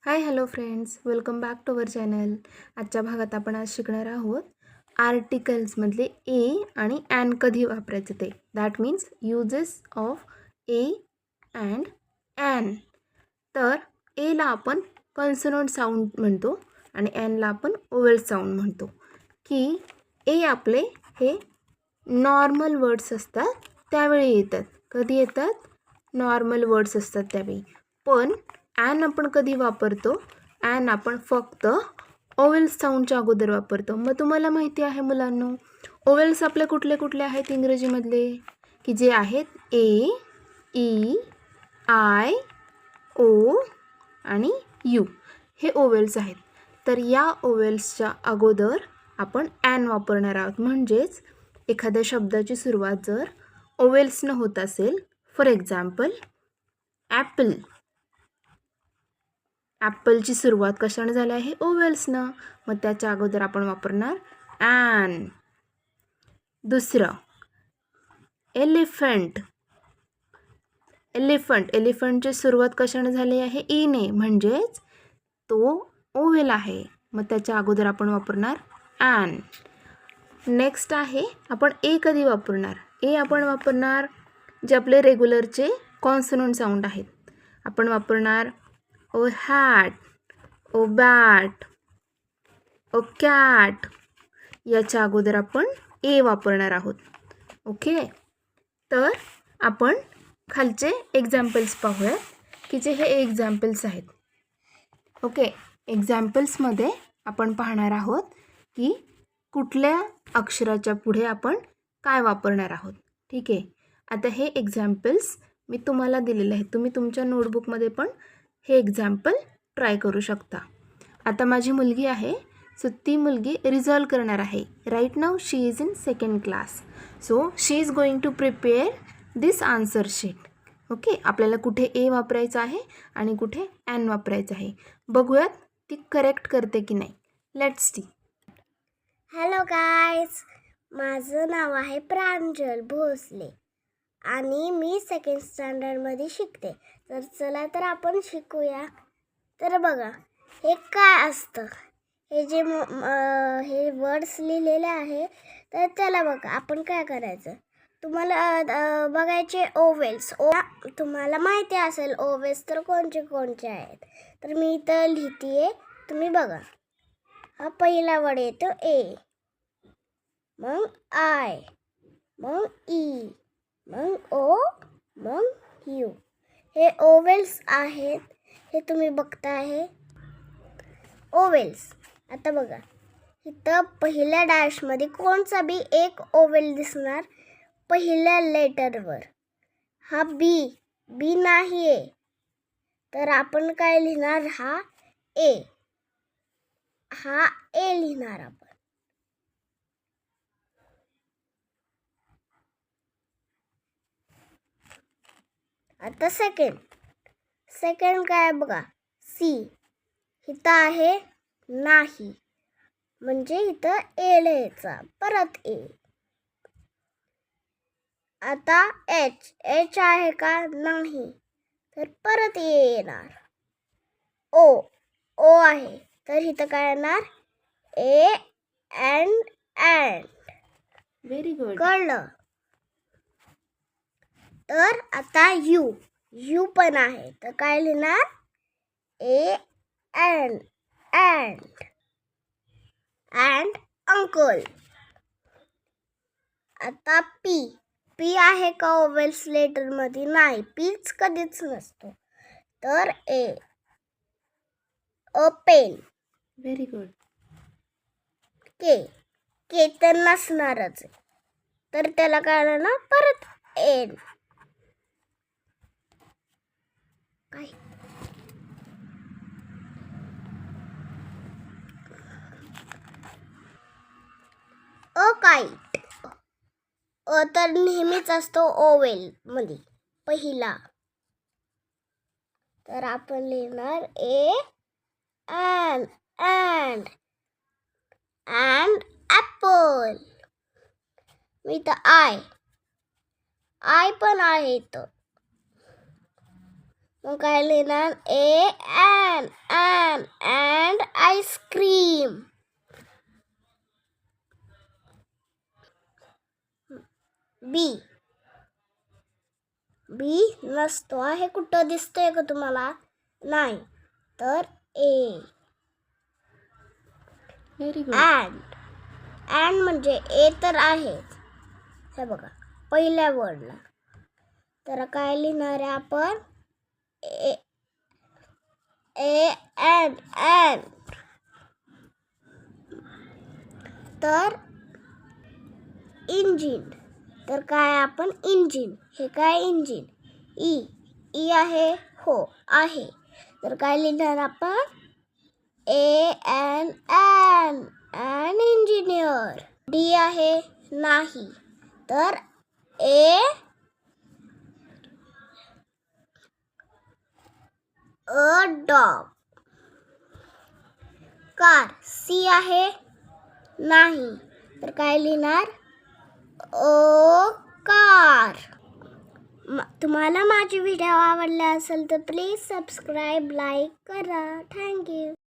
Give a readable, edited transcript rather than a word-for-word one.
High hello friends, welcome back to our channel. आजच्या भागात आपण आज शिकणार आहोत आर्टिकल्समधले ए आणि ॲन कधी वापरायचं ते. That means uses of a and an. तर एला आपण कॉन्सोनंट साऊंड म्हणतो आणि ॲनला आपण ओवेल साऊंड म्हणतो. की ए आपले हे नॉर्मल वर्ड्स असतात त्यावेळी येतात. कधी येतात? नॉर्मल वर्ड्स असतात त्यावेळी. पण ॲन आपण कधी वापरतो? ॲन आपण फक्त ओवेल्स साऊंडच्या अगोदर वापरतो. मग तुम्हाला माहिती आहे मुलांनो, ओवेल्स आपले कुठले कुठले आहेत इंग्रजीमधले? की जे आहेत ए, ई, आय, ओ आणि यू. हे ओवेल्स आहेत. तर या ओवेल्सच्या अगोदर आपण ॲन वापरणार आहोत. म्हणजेच एखाद्या शब्दाची सुरुवात जर ओवेल्सनं होत असेल, फॉर एक्झाम्पल ॲपल. ॲपलची सुरुवात कशानं झाली आहे? ओवेल्सनं. मग त्याच्या अगोदर आपण वापरणार ॲन. दुसरं एलिफंट. एलिफंटची सुरुवात कशानं झाली आहे? ईने. म्हणजेच तो ओवेल आहे. मग त्याच्या अगोदर आपण वापरणार ॲन. नेक्स्ट आहे आपण ए कधी वापरणार? ए आपण वापरणार जे आपले रेग्युलरचे कॉन्सोनंट साऊंड आहेत. आपण वापरणार ओ हॅट, ओ बॅट, ओ कॅट. याच्या अगोदर आपण ए वापरणार आहोत. ओके. तर आपण खालचे एक्झाम्पल्स पाहूयात की जे हे एक्झाम्पल्स आहेत. ओके. एक्झाम्पल्समध्ये आपण पाहणार आहोत की कुठल्या अक्षराच्या पुढे आपण काय वापरणार आहोत. ठीक आहे. आता हे एक्झाम्पल्स मी तुम्हाला दिलेले आहेत. तुम्ही तुमच्या नोटबुकमध्ये पण हे एक्झाम्पल ट्राय करू शकता. आता माझी मुलगी आहे, सो ती मुलगी रिझॉल्व करणार आहे. Right now she is in second class. So she is going to prepare this answer sheet. Okay. आपल्याला कुठे ए वापरायचं आहे आणि कुठे ॲन वापरायचं आहे. बघूयात ती करेक्ट करते की नाही. Let's see. हॅलो गाईज, माझं नाव आहे प्रांजल भोसले आणि मी सेकंड स्टँडर्डमध्ये शिकते. तर चला तर आपण शिकूया. तर बघा, हे काय असतं? हे जे हे वर्ड्स लिहिलेले आहे, तर त्याला बघा आपण काय करायचं. तुम्हाला बघायचे ओवेल्स. तुम्हाला माहिती असेल ओवेल्स तर कोणचे कोणचे आहेत. तर मी इथं लिहिते, तुम्ही बघा. हा पहिला वर्ड येतो ए, मग आय, मग ई, मग ओ, मग यू. हे ओवेल्स आहेत. हे तुम्ही बघताय ओवेल्स. आता बघा, इथं पहिल्या डॅशमध्ये कोणचा बी एक ओवेल दिसणार पहिल्या लेटरवर. हा बी नाही आहे. तर आपण काय लिहिणार? हा ए लिहिणार आपण. आता सेकंड काय बघा, सी. इथं आहे नाही, म्हणजे इथं ए लिहायचा, परत ए. आता एच आहे का? नाही, तर परत ए येणार. ओ आहे, तर इथं काय येणार? A and. Very good. कळलं? तर आता यू पण आहे, तर काय लिहिणार? A and uncle. आता पी आहे का ओवेल्स लेटर मध्ये? नाही, पीच कधीच नसतो. तर अ पेन. Very good. के तर नसणारच, तर त्याला काय ना परत एन. काय काईट. तर नेहमीच असतो ओवेल मध्ये पहिला. तर आपण लिहिणार ए अँड ॲपल. मी तर आय पण आहे तर मग काय लिहिणार? ए an and ice cream. बी नसतो आहे. कुठं दिसतोय का तुम्हाला? नाही. तर ए. Very good. अँड म्हणजे ए तर आहेच. हे बघा पहिल्या वर्डला. तर काय लिहिणार आहे आपण? A and. तर इंजिन. तर काय आपण इंजिन. हे काय इंजिन. ई आहे. हो आहे. तर काय लिहिणार आपण? N engineer. डी आहे. नाही. तर अ डॉग. कार. सी आहे. नाही. तर काय लिहिणार? ओ कार. तुम्हाला माझी व्हिडिओ आवडला असेल तर प्लीज सबस्क्राईब, लाईक करा. थँक्यू.